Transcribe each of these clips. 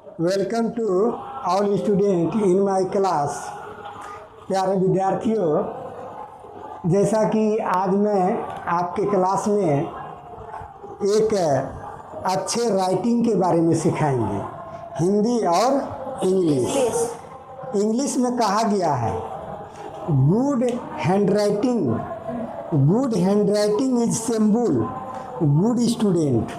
Welcome to all student in my class. प्यारे विद्यार्थियों, जैसा कि आज मैं आपके क्लास में एक अच्छे राइटिंग के बारे में सिखाएंगे, हिंदी और इंग्लिश। इंग्लिश में कहा गया है good handwriting is symbol good student.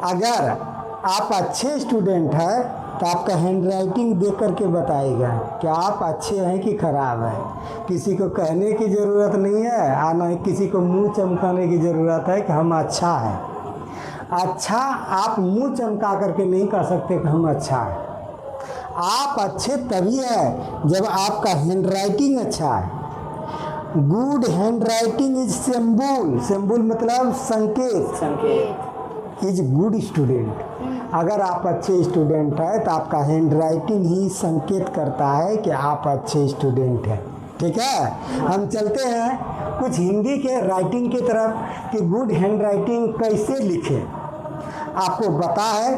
अगर आप अच्छे स्टूडेंट हैं तो आपका हैंड राइटिंग देख करके बताएगा कि आप अच्छे हैं कि खराब हैं। किसी को कहने की ज़रूरत नहीं है और न किसी को मुंह चमकाने की ज़रूरत है कि हम अच्छा हैं। अच्छा आप मुंह चमका करके नहीं कह सकते कि हम अच्छा हैं। आप अच्छे तभी है जब आपका हैंड राइटिंग अच्छा है। Good hand writing is symbol मतलब संकेत इज गुड स्टूडेंट। अगर आप अच्छे स्टूडेंट हैं तो आपका हैंड राइटिंग ही संकेत करता है कि आप अच्छे स्टूडेंट हैं। ठीक है, हम चलते हैं कुछ हिंदी के राइटिंग की तरफ कि गुड हैंड राइटिंग कैसे लिखें। आपको पता है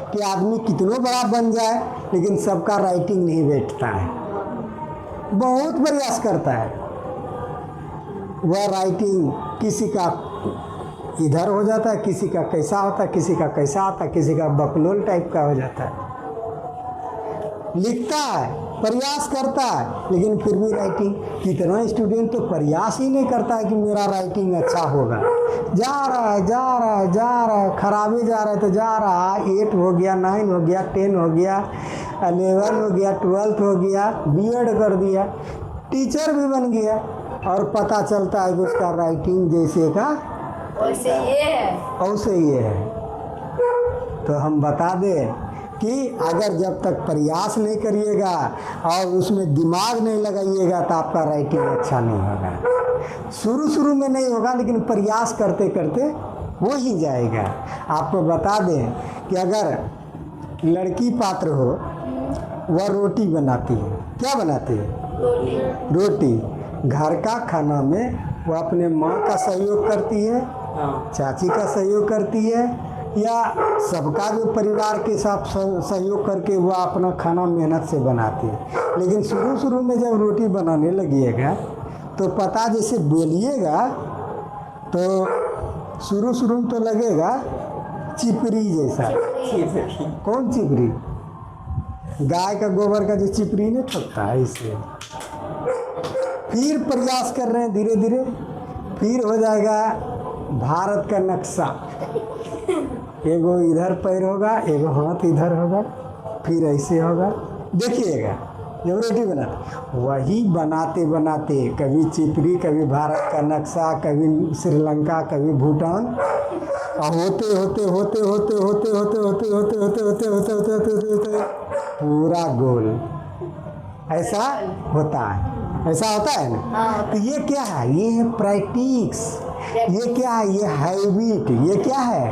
कि आदमी कितना बड़ा बन जाए लेकिन सबका राइटिंग नहीं बैठता है, बहुत प्रयास करता है। वह राइटिंग किसी का इधर हो जाता है, किसी का कैसा होता है, किसी का कैसा आता है, किसी का बकलोल टाइप का हो जाता है। लिखता है, प्रयास करता है, लेकिन फिर भी राइटिंग। कितना स्टूडेंट तो प्रयास ही नहीं करता है कि मेरा राइटिंग अच्छा होगा। जा रहा है, खराबे जा रहा है तो जा रहा है। 8 हो गया, 9 हो गया, 10 हो गया, 11 हो गया, 12 हो गया, बीएड कर दिया, टीचर भी बन गया और पता चलता है कि उसका राइटिंग जैसे का वैसे ये है। तो हम बता दें कि अगर जब तक प्रयास नहीं करिएगा और उसमें दिमाग नहीं लगाइएगा तो आपका राइटिंग अच्छा नहीं होगा। शुरू में नहीं होगा, लेकिन प्रयास करते करते हो ही जाएगा। आपको बता दें कि अगर लड़की पात्र हो, वह रोटी बनाती है। क्या बनाती है? रोटी। घर का खाना में वह अपने माँ का सहयोग करती है, चाची का सहयोग करती है, या सबका जो परिवार के साथ सहयोग करके वह अपना खाना मेहनत से बनाती है। लेकिन शुरू में जब रोटी बनाने लगिएगा तो पता जैसे बेलिएगा तो शुरू में तो लगेगा चिपरी जैसा। कौन चिपरी? गाय का गोबर का जो चिपरी नहीं ठगता है, इसलिए फिर प्रयास कर रहे हैं धीरे धीरे, फिर हो जाएगा भारत का नक्शा। एगो इधर पैर होगा, एगो हाथ इधर होगा, फिर ऐसे होगा। देखिएगा जब रोटी बनाते, वही बनाते बनाते कभी चिपरी, कभी भारत का नक्शा, कभी श्रीलंका, कभी भूटान, और होते पूरा गोल ऐसा होता है। ऐसा होता है ना। तो ये क्या है? ये है प्रैक्टिस। ये क्या है? ये हैबिट। ये क्या है?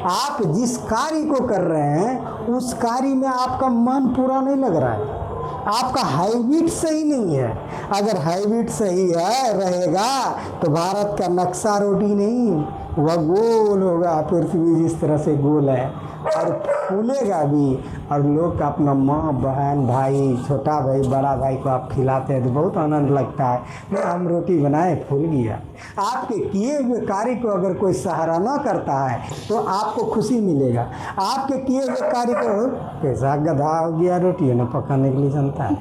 आप जिस कार्य को कर रहे हैं उस कार्य में आपका मन पूरा नहीं लग रहा है, आपका हैबिट सही नहीं है। अगर हैबिट सही है रहेगा तो भारत का नक्शा रोटी नहीं, वह गोल होगा। पृथ्वी जिस तरह से गोल है और फूलेगा भी, और लोग का अपना माँ, बहन, भाई, छोटा भाई, बड़ा भाई को आप खिलाते हैं तो बहुत आनंद लगता है। नहीं, हम रोटी बनाए, फूल गया। आपके किए हुए कार्य को अगर कोई सराहना करता है तो आपको खुशी मिलेगा। आपके किए हुए कार्य को कैसा गधा हो गया, रोटी न पकाने के लिए जानता है,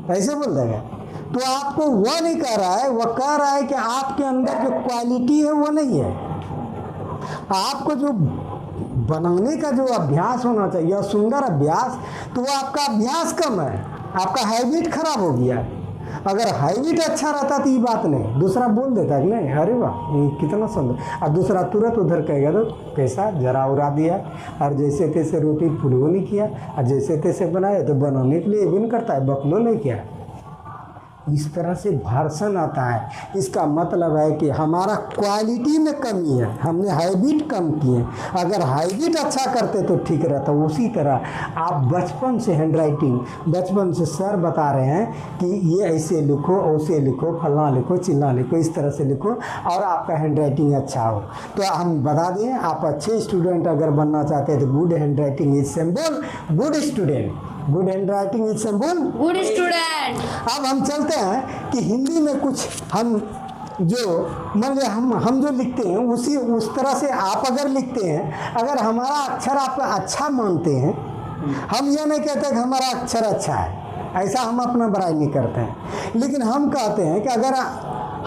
ऐसे बोल देगा। तो आपको वह नहीं कह रहा है, वह कह रहा है कि आपके अंदर जो क्वालिटी है वो नहीं है। आपको जो बनाने का जो अभ्यास होना चाहिए, सुंदर अभ्यास, तो वो आपका अभ्यास कम है, आपका हैबिट खराब हो गया। अगर हैबिट अच्छा रहता तो ये बात नहीं, दूसरा बोल देता कि नहीं, अरे वाह ये कितना सुंदर, और दूसरा तुरंत उधर कहेगा तो कैसा जरा उड़ा दिया, और जैसे तैसे रोटी फुलवो नहीं किया, और जैसे तैसे बनाए तो बनाने के लिए भी नहीं करता है, बकलो नहीं किया। इस तरह से भाषण आता है। इसका मतलब है कि हमारा क्वालिटी में कमी है, हमने हैबिट कम किए। अगर हैबिट अच्छा करते तो ठीक रहता। उसी तरह आप बचपन से हैंडराइटिंग, बचपन से सर बता रहे हैं कि ये ऐसे लिखो, वैसे लिखो, फलना लिखो, चिल्ला लिखो, इस तरह से लिखो और आपका हैंडराइटिंग अच्छा हो। तो हम बता दें, आप अच्छे स्टूडेंट अगर बनना चाहते हैं तो good handwriting is symbol good student, good handwriting is symbol good student. अब हम चलते हैं कि हिंदी में कुछ हम जो मान लिया हम जो लिखते हैं उस तरह से आप अगर लिखते हैं, अगर हमारा अक्षर आप अच्छा मानते हैं, हम ये नहीं कहते कि हमारा अक्षर अच्छा है, ऐसा हम अपना बड़ाई नहीं करते हैं, लेकिन हम कहते हैं कि अगर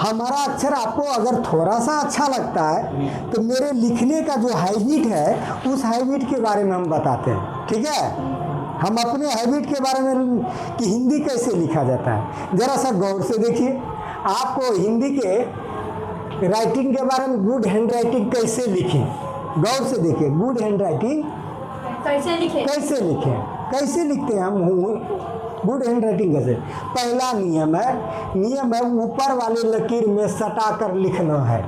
हमारा अक्षर आपको अगर थोड़ा सा अच्छा लगता है तो मेरे लिखने का जो हैबिट है उस हैबिट के बारे में हम बताते हैं। ठीक है, हम अपने हैबिट के बारे में कि हिंदी कैसे लिखा जाता है ज़रा सा गौर से देखिए। आपको हिंदी के राइटिंग के बारे में गुड हैंड राइटिंग कैसे लिखें, गौर से देखिए। गुड हैंड राइटिंग कैसे लिखे, कैसे लिखें, कैसे लिखते हैं हम गुड हैंड राइटिंग कैसे। पहला नियम है ऊपर वाले लकीर में सटा कर लिखना है।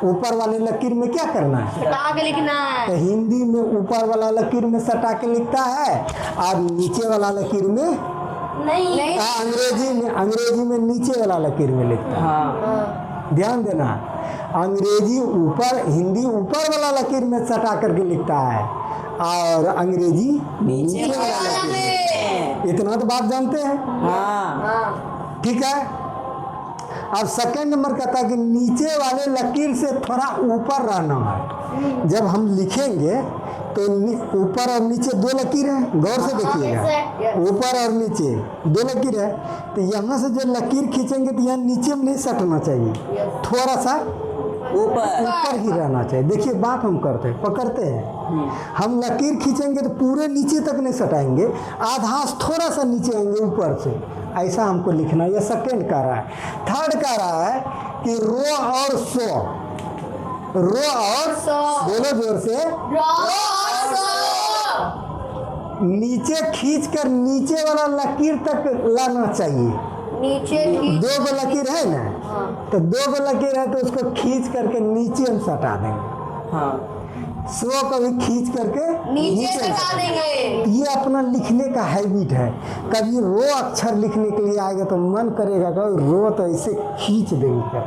ऊपर वाले लकीर में क्या करना है, सटा के लिखना है। तो हिंदी में ऊपर वाला लकीर में सटा के लिखता है और नीचे वाला लकीर में नहीं। अंग्रेजी में नीचे वाला लकीर में लिखता है। ध्यान देना, अंग्रेजी ऊपर, हिंदी ऊपर वाला लकीर में सटा करके लिखता है और अंग्रेजी नीचे वाला लकीर में। इतना तो बात जानते हैं। हाँ। ठीक है। अब सेकंड नंबर कहता है कि नीचे वाले लकीर से थोड़ा ऊपर रहना है। जब हम लिखेंगे तो ऊपर और नीचे दो लकीर हैं, गौर से देखिएगा, ऊपर और नीचे दो लकीर है। तो यहाँ से जो लकीर खींचेंगे तो यहाँ नीचे में नहीं सटना चाहिए, थोड़ा सा ऊपर ही रहना चाहिए। देखिए बात हम करते हैं, पकड़ते हैं, हम लकीर खींचेंगे तो पूरे नीचे तक नहीं सटाएंगे, आधा थोड़ा सा नीचे आएंगे ऊपर से, ऐसा हमको लिखना। यह सेकेंड कह रहा है। थर्ड कह रहा है कि रो और सो, रो और बोलो जोर से, नीचे खींच कर नीचे वाला लकीर तक लाना चाहिए। नीचे दो गो लकीर है ना, तो दो गो लकीर है तो उसको खींच करके नीचे हम सटा देंगे। सो कभी खींच करके नीचे सटा देंगे। ये अपना लिखने का हैबिट है। कभी रो अक्षर लिखने के लिए आएगा तो मन करेगा कि रो तो ऐसे खींच देंगे,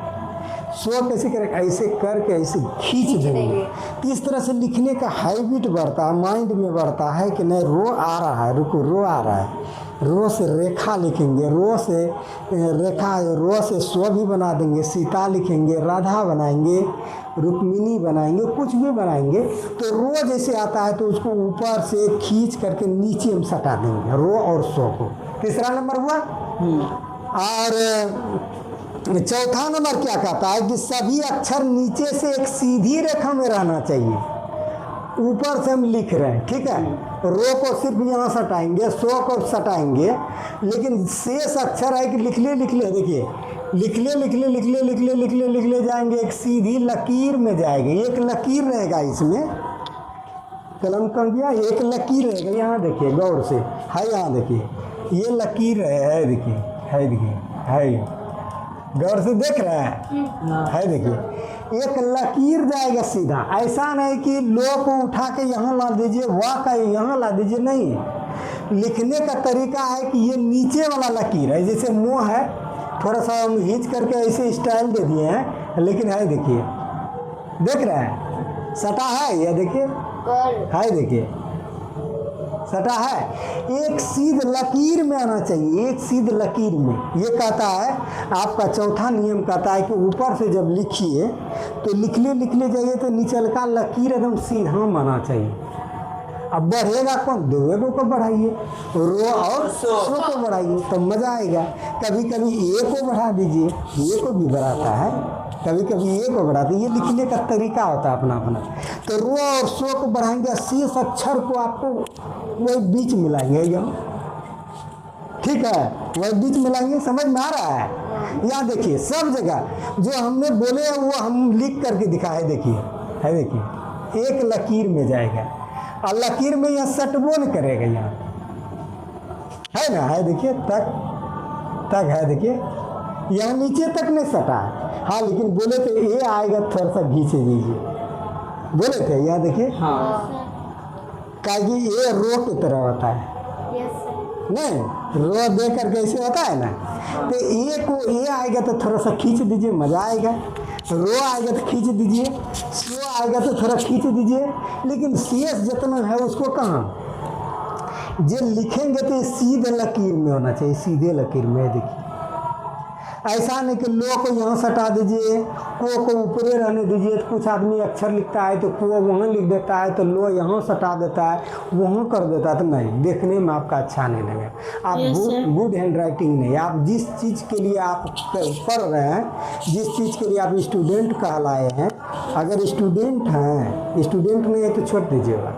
सो कैसे करेगा, ऐसे करके ऐसे खींच देंगे। तो इस तरह से लिखने का हैबिट बढ़ता है, माइंड में बढ़ता है कि नहीं रो आ रहा है, रुको रो आ रहा है। रो से रेखा लिखेंगे, रो से रेखा, रो से सो भी बना देंगे, सीता लिखेंगे, राधा बनाएंगे, रुक्मिणी बनाएंगे, कुछ भी बनाएंगे। तो रो जैसे आता है तो उसको ऊपर से खींच करके नीचे में सटा देंगे, रो और सो को। तीसरा नंबर हुआ। और चौथा नंबर क्या कहता है कि सभी अक्षर नीचे से एक सीधी रेखा में रहना चाहिए। ऊपर से हम लिख रहे हैं, ठीक है, रो को सिर्फ यहाँ सटाएंगे, सो को सटाएंगे, लेकिन शेष अक्षर है कि लिख ले देखिए, लिख ले जाएंगे, एक सीधी लकीर में जाएंगे। एक लकीर रहेगा इसमें, कलम कर दिया, एक लकीर रहेगा। यहाँ देखिए गौर से, है यहाँ देखिए, ये लकीर है, देखिए है गौर से देख रहे हैं, है देखिए, एक लकीर जाएगा सीधा। ऐसा नहीं कि लो को उठा के यहाँ ला दीजिए, वाह का यहाँ ला दीजिए, नहीं। लिखने का तरीका है कि ये नीचे वाला लकीर है, जैसे मुँह है, थोड़ा सा हम खींच करके ऐसे स्टाइल दे दिए हैं, लेकिन है देखिए, देख रहे हैं, सटा है, ये देखिए है, देखिए सटा है। एक सीध लकीर में आना चाहिए, एक सीध लकीर में। ये कहता है आपका चौथा नियम कहता है कि ऊपर से जब लिखिए तो लिखले जाइए तो नीचे का लकीर एकदम सीधा आना चाहिए। अब बढ़ेगा कौन, दो को बढ़ाइए, रो और सो को बढ़ाइए तो मज़ा आएगा। कभी कभी ए को बढ़ा दीजिए, ए को भी बढ़ाता है, कभी कभी ए को बढ़ाते, ये लिखने का तरीका होता है अपना अपना। तो रो और सो को बढ़ाएंगे, शेष अक्षर को आपको वही बीच मिलाएंगे, एकदम ठीक है, वही बीच मिलाएंगे। समझ में आ रहा है? यहाँ देखिए सब जगह जो हमने बोले हैं वो हम लिख करके दिखाए, देखिए है, देखिए एक लकीर में जाएगा और लकीर में यह सटबो नहीं करेगा, यहाँ है ना, है देखिए तक तक है, देखिए यहाँ नीचे तक नहीं सटा है। हाँ लेकिन बोले थे ये आएगा थोड़ा सा घींच दीजिए, बोले थे यहाँ देखिए, कि ये रो की तरह होता है नहीं, रो दे कर कैसे होता है ना, तो ए को ए आएगा तो थोड़ा सा खींच दीजिए, मज़ा आएगा। रो आएगा तो खींच दीजिए, स्लो आएगा तो थोड़ा खींच दीजिए, लेकिन शेष जितना है उसको कहाँ जो लिखेंगे तो सीधे लकीर में होना चाहिए, सीधे लकीर में। देखिए ऐसा नहीं कि लो को यहाँ सटा दीजिए, को ऊपरे रहने दीजिए। तो कुछ आदमी अक्षर लिखता है तो को वहाँ लिख देता है, तो लो यहाँ सटा देता है, वहाँ कर देता है, तो नहीं, देखने में आपका अच्छा नहीं लगेगा। आप गुड हैंड राइटिंग नहीं, आप जिस चीज़ के लिए आप पढ़ रहे हैं, जिस चीज़ के लिए आप स्टूडेंट कहलाए हैं, अगर स्टूडेंट हैं, स्टूडेंट नहीं है तो छोड़ दीजिएगा।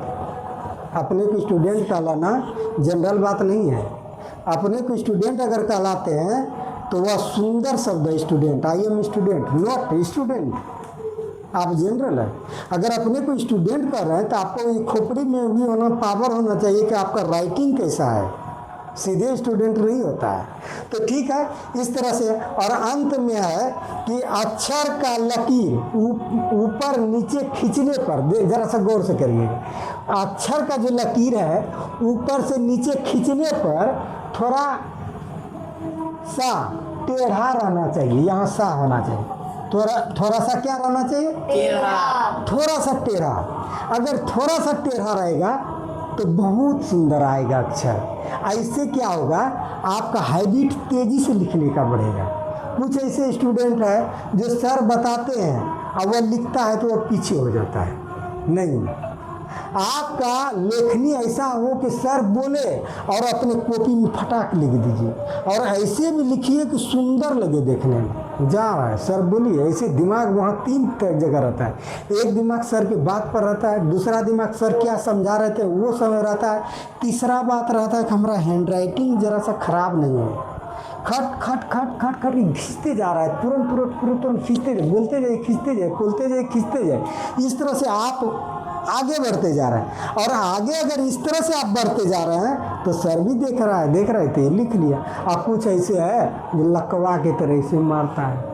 अपने को स्टूडेंट कहलाना जनरल बात नहीं है। अपने को स्टूडेंट अगर कहलाते हैं तो वह सुंदर शब्द है student. I am student, not student. आप जनरल है। अगर अपने को स्टूडेंट कर रहे हैं तो आपको खोपड़ी में भी होना, पावर होना चाहिए कि आपका राइटिंग कैसा है, सीधे स्टूडेंट नहीं होता है। तो ठीक है, इस तरह से। और अंत में है कि अक्षर का लकीर ऊपर नीचे खींचने पर, जरा सा गौर से करिएगा, अक्षर का जो लकीर है ऊपर से नीचे खींचने पर थोड़ा सा टेढ़ा रहना चाहिए, यहाँ सा होना चाहिए, थोड़ा सा क्या रहना चाहिए, थोड़ा सा टेढ़ा। अगर थोड़ा सा टेढ़ा रहेगा तो बहुत सुंदर आएगा अक्षर। ऐसे क्या होगा, आपका हैबिट तेजी से लिखने का बढ़ेगा। कुछ ऐसे स्टूडेंट है जो सर बताते हैं और वह लिखता है तो वह पीछे हो जाता है। नहीं, आपका लेखनी ऐसा हो कि सर बोले और अपने कॉपी में फटाक लिख दीजिए, और ऐसे भी लिखिए कि सुंदर लगे देखने में। जा रहा है सर बोलिए, ऐसे दिमाग वहाँ 3 जगह रहता है। एक दिमाग सर की बात पर रहता है, दूसरा दिमाग सर क्या समझा रहे थे वो समय रहता है, तीसरा बात रहता है कि हमारा हैंड राइटिंग जरा सा खराब नहीं है। खट खट खट खट खट खींचते जा रहा है, तुरंत खींचते जाए, बोलते जाए, खींचते जाए, खोलते जाए, खींचते जाए। इस तरह से आप आगे बढ़ते जा रहे हैं। और आगे अगर इस तरह से आप बढ़ते जा रहे हैं तो सर भी देख रहे थे, लिख लिया। और कुछ ऐसे है जो लकवा के तरह से मारता है।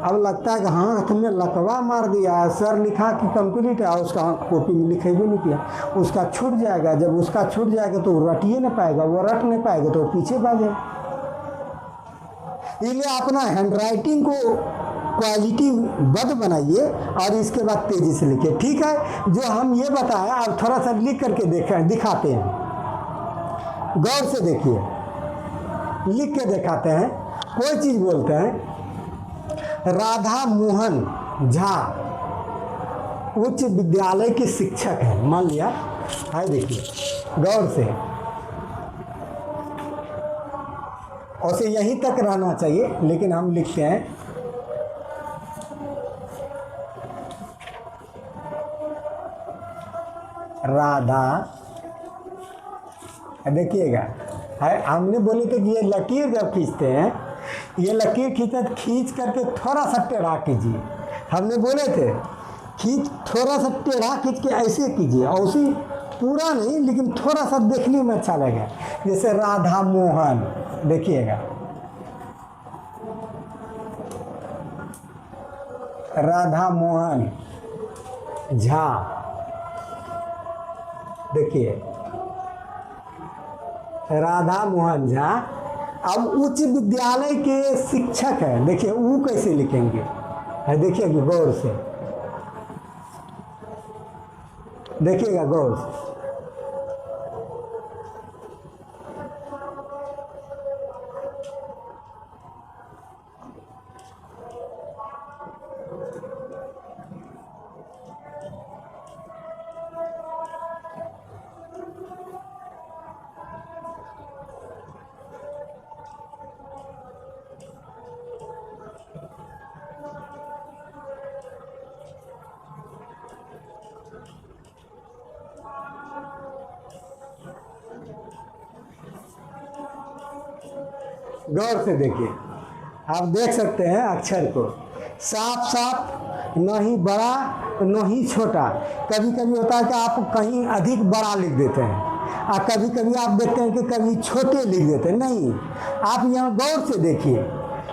अब लगता है कि हाँ तुमने लकवा मार दिया, सर लिखा कि कंप्लीट है, उसका कॉपी में लिखे भी नहीं किया, उसका छूट जाएगा। जब उसका छूट जाएगा तो वो रटिए नहीं पाएगा, वो रट नहीं पाएगा तो वो पीछे भागे। इसलिए अपना हैंड राइटिंग को क्वालिटी बद बनाइए और इसके बाद तेज़ी से लिखिए। ठीक है, जो हम ये बताएं आप थोड़ा सा लिख करके दिखाते हैं, गौर से देखिए, लिख के दिखाते हैं। कोई चीज़ बोलते हैं, राधा मोहन झा उच्च विद्यालय के शिक्षक हैं, मान लिया है। देखिए गौर से, और से यहीं तक रहना चाहिए, लेकिन हम लिखते हैं राधा। देखिएगा, है हमने बोले थे कि ये लकीर जब खींचते हैं, ये लकीर खींच करके थोड़ा सा टेढ़ा कीजिए। हमने बोले थे थोड़ा सा टेढ़ा खींच के ऐसे कीजिए, और उसी पूरा नहीं लेकिन थोड़ा सा देखने में अच्छा लगे। जैसे राधा मोहन, देखिएगा राधा मोहन झा, देखिए राधा मोहन झा। अब उच्च विद्यालय के शिक्षक हैं, देखिए वो कैसे लिखेंगे, है देखिए गौर से, देखिएगा गौर से। गौर से देखिए, आप देख सकते हैं अक्षर को साफ साफ, न ही बड़ा न ही छोटा। कभी कभी होता है कि आप कहीं अधिक बड़ा लिख देते हैं, और कभी कभी आप देखते हैं कि कभी छोटे लिख देते हैं। नहीं, आप यहाँ गौर से देखिए,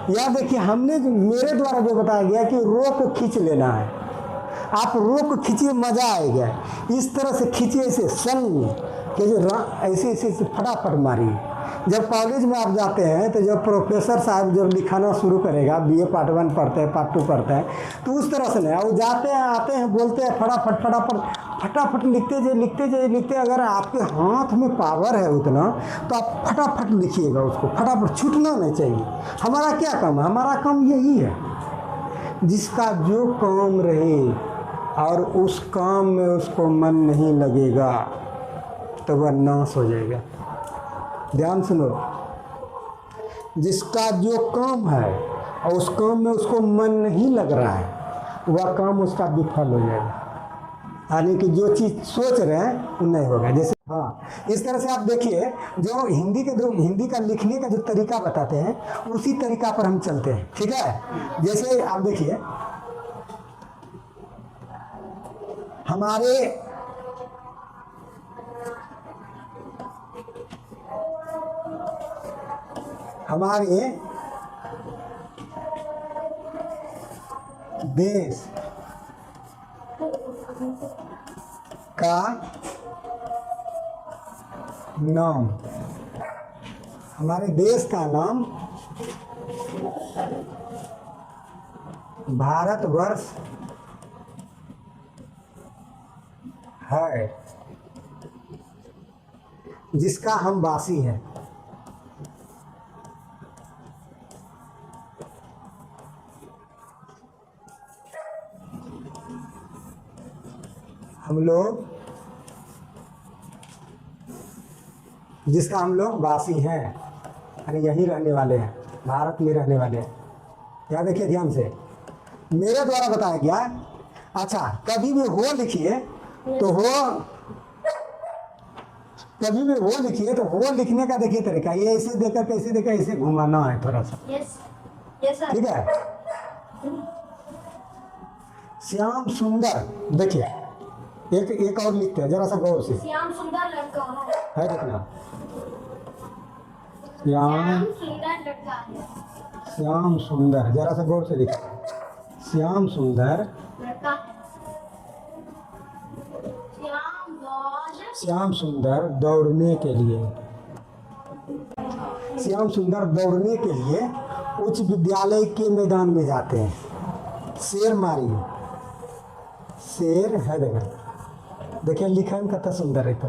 यहाँ देखिए हमने जो मेरे द्वारा जो बताया गया कि रो को खींच लेना है, आप रो को खींचिए मज़ा आएगा। इस तरह से खींचिए, ऐसे सन कि ऐसे ऐसे फटाफट मारिए। जब कॉलेज में आप जाते हैं तो जब प्रोफेसर साहब जब लिखाना शुरू करेगा, BA पार्ट 1 पढ़ते हैं, पार्ट 2 पढ़ते हैं, तो उस तरह से नहीं, वो जाते हैं आते हैं बोलते हैं फटाफट फटाफट फटाफट लिखते जाइए लिखते जाइए लिखते। अगर आपके हाथ में पावर है उतना तो आप फटाफट लिखिएगा, उसको फटाफट छूटना नहीं चाहिए। हमारा क्या काम है? हमारा काम यही है, जिसका जो काम रहे और उस काम में उसको मन नहीं लगेगा तो वह नाश हो जाएगा। ध्यान सुनो, जिसका जो काम है और उस काम में उसको मन नहीं लग रहा है, वह काम उसका विफल हो जाएगा। यानी कि जो चीज़ सोच रहे हैं वो नहीं होगा। जैसे हाँ, इस तरह से आप देखिए, जो हिंदी का लिखने का जो तरीका बताते हैं उसी तरीका पर हम चलते हैं, ठीक है। जैसे आप देखिए, हमारे देश का नाम, हमारे देश का नाम भारतवर्ष है, जिसका हम वासी हैं। हम लोग, जिसका हम लोग वासी हैं, यानी यहीं रहने वाले हैं, भारत में रहने वाले हैं। क्या देखिए ध्यान से, मेरे द्वारा बताया गया। अच्छा, कभी भी हो लिखिए तो कभी भी हो लिखिए तो हो लिखने का देखिए तरीका, ये ऐसे देकर कैसे देखा, ऐसे घुमाना है थोड़ा सा, ठीक है। श्याम सुंदर, देखिए एक और लिखते हैं जरा सा गौर से। श्याम सुंदर लड़का है देखना, श्याम सुंदर लड़का है। श्याम सुंदर, जरा सा गौर से लिखा, श्याम सुंदर लड़का, श्याम सुंदर दौड़ने के लिए, श्याम सुंदर दौड़ने के लिए उच्च विद्यालय के मैदान में जाते हैं। शेर मारिए, शेर है देखा, देखिए लिखा में कितना सुंदर है। तो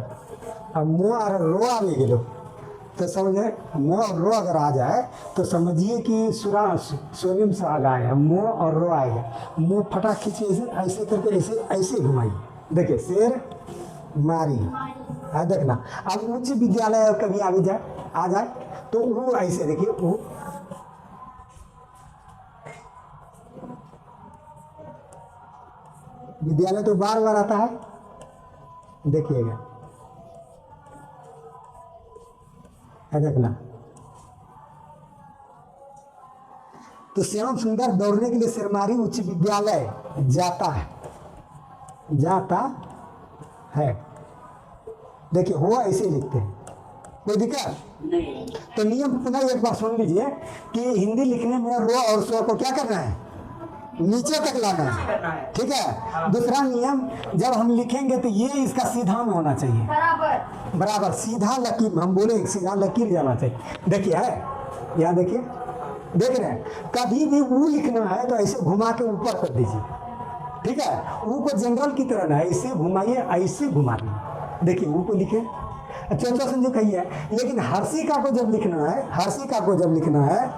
अब मुँह और रो आवे गेलो तो समझे, मुँह और रो अगर आ जाए तो समझिए कि स्वयं से आ गया है, मुँह और रो आएगा। मुँह फटा खींचिए, ऐसे ऐसे करके ऐसे ऐसे घुमाइए, देखिए शेर मारी है देखना। अब उच्च विद्यालय कभी आ जाए तो वो ऐसे देखिए, वो विद्यालय तो बार बार आता है, देखिएगा है देखना। तो श्याम सुंदर दौड़ने के लिए सिरमारी उच्च विद्यालय जाता है। देखिए हो ऐसे लिखते हैं, कोई दिक्कत नहीं। तो नियम पुनः एक बार सुन लीजिए कि हिंदी लिखने में रो और स्वर को क्या करना है, नीचे तक लाना है, ठीक है। दूसरा नियम, जब हम लिखेंगे तो ये इसका सीधा में होना चाहिए, बराबर सीधा लकीर, हम बोले सीधा लकीर जाना चाहिए। देखिए है यहाँ, देखिए देख रहे हैं, कभी भी वो लिखना है तो ऐसे घुमा के ऊपर कर दीजिए, ठीक है। वो को जनरल की तरह ना ऐसे घुमाइए, ऐसे घुमाइए, देखिए वो को लिखे चौथा संजय कहिए। लेकिन हर्षिका को जब लिखना है, हर्षिका को जब लिखना है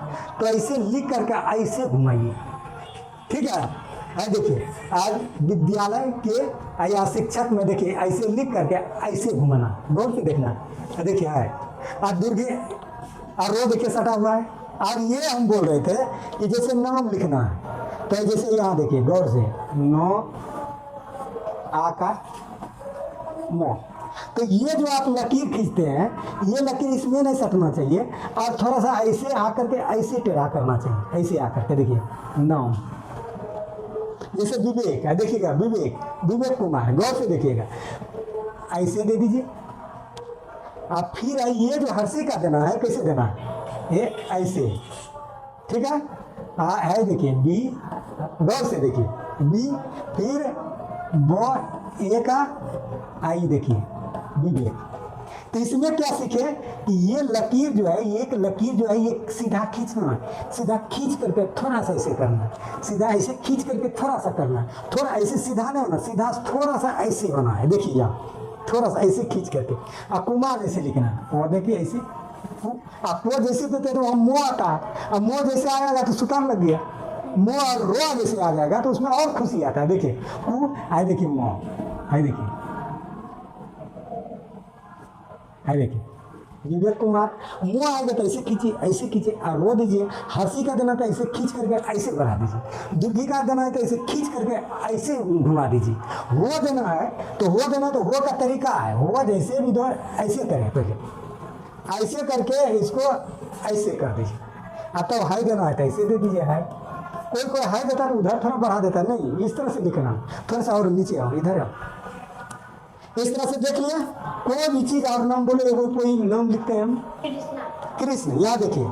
तो ऐसे लिख करके ऐसे घुमाइए, ठीक है। देखिए आज विद्यालय के या शिक्षक में देखिए ऐसे लिख करके ऐसे घुमाना, गौर से देखना। देखिए है आज दुर्गे और रो देखिए सटा हुआ है। और ये हम बोल रहे थे कि जैसे नाम लिखना है तो जैसे यहाँ देखिए गौर से, नो आका मो, तो ये जो आप लकीर खींचते हैं, ये लकीर इसमें नहीं सटना चाहिए और थोड़ा सा ऐसे आकर के ऐसे टेढ़ा करना चाहिए, ऐसे आकर के देखिए नाम। जैसे विवेक है, देखिएगा विवेक कुमार, गौर से देखिएगा, ऐसे दे दीजिए, अब फिर ये जो हर्षी का देना है कैसे देना है, ये ऐसे, ठीक है। है देखिए बी, गौर से देखिए बी, फिर बो ए का आई देखिए विवेक। तो इसमें क्या सीखे कि ये लकीर जो है, एक लकीर जो है ये सीधा खींचना है, सीधा खींच करके थोड़ा सा ऐसे करना, सीधा ऐसे खींच करके थोड़ा सा करना, थोड़ा ऐसे सीधा नहीं होना, सीधा थोड़ा सा ऐसे होना है, देखिए यहाँ थोड़ा सा ऐसे खींच करके। अब कुमार जैसे लिखना है, और देखिए ऐसे आपको जैसे देते तो हम मो आता है, अब मो जैसे आएगा तो सुतान लग गया, मो और रो जैसे आ जाएगा तो उसमें और खुशी आता है। देखिए आए देखिए मो, आए देखिए, आए देखिए विवेक कुमार, मुँह आएगा तो ऐसे खींचिए, ऐसे खींचिए और रो दीजिए। हंसी का देना तो ऐसे खींच करके ऐसे बढ़ा दीजिए, दुखी का देना है तो ऐसे खींच करके ऐसे घुमा दीजिए। हो देना है तो हो देना, तो हो का तरीका है, हो जैसे भी दो ऐसे करें, पहले ऐसे करके इसको ऐसे कर दीजिए। अब तो हाई देना है तो ऐसे दे दीजिए हाई। कोई हाई देता है तो उधर थोड़ा बढ़ा देता है, नहीं इस तरह से लिखना, थोड़ा सा और नीचे आओ, इधर आओ, इस तरह से देख लिया। कोई भी चीज और नाम बोले, वो कोई नाम लिखते हैं हम कृष्णा। कृष्ण, यहाँ देखिए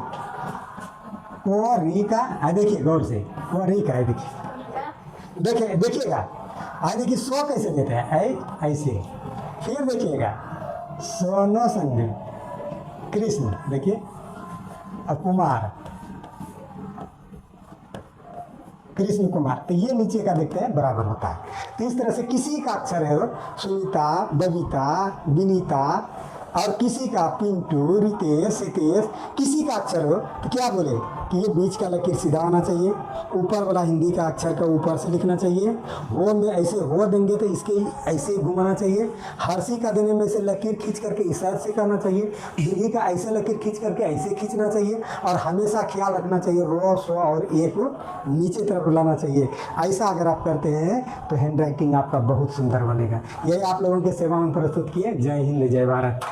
वो री का, देखिए गौर से वो री का है, देखिए देखिए देखिएगा, देखिए सो कैसे देते हैं ऐसे, फिर देखिएगा सोनो संजू कृष्ण, देखिए और कुमार कृष्ण कुमार, तो ये नीचे का देखते हैं बराबर होता है। तो इस तरह से किसी का अक्षर है सुनीता, बबीता, विनीता, और किसी का पिंटू, रितेश, रितेश, किसी का अक्षर हो तो क्या बोले कि ये बीच का लकीर सीधा होना चाहिए, ऊपर वाला हिंदी का अक्षर का ऊपर से लिखना चाहिए, हो में ऐसे हो देंगे तो इसके ऐसे घुमाना चाहिए, हर्षी का देने में से लकीर खींच करके इस साइड से करना चाहिए, दीर्घी का ऐसे लकीर खींच करके ऐसे खींचना चाहिए, और हमेशा ख्याल रखना चाहिए रो सो और ए को नीचे तरफ लाना चाहिए। ऐसा अगर आप करते हैं तो हैंड राइटिंग आपका बहुत सुंदर बनेगा। यही आप लोगों के सेवा में प्रस्तुत किए। जय हिंद, जय भारत।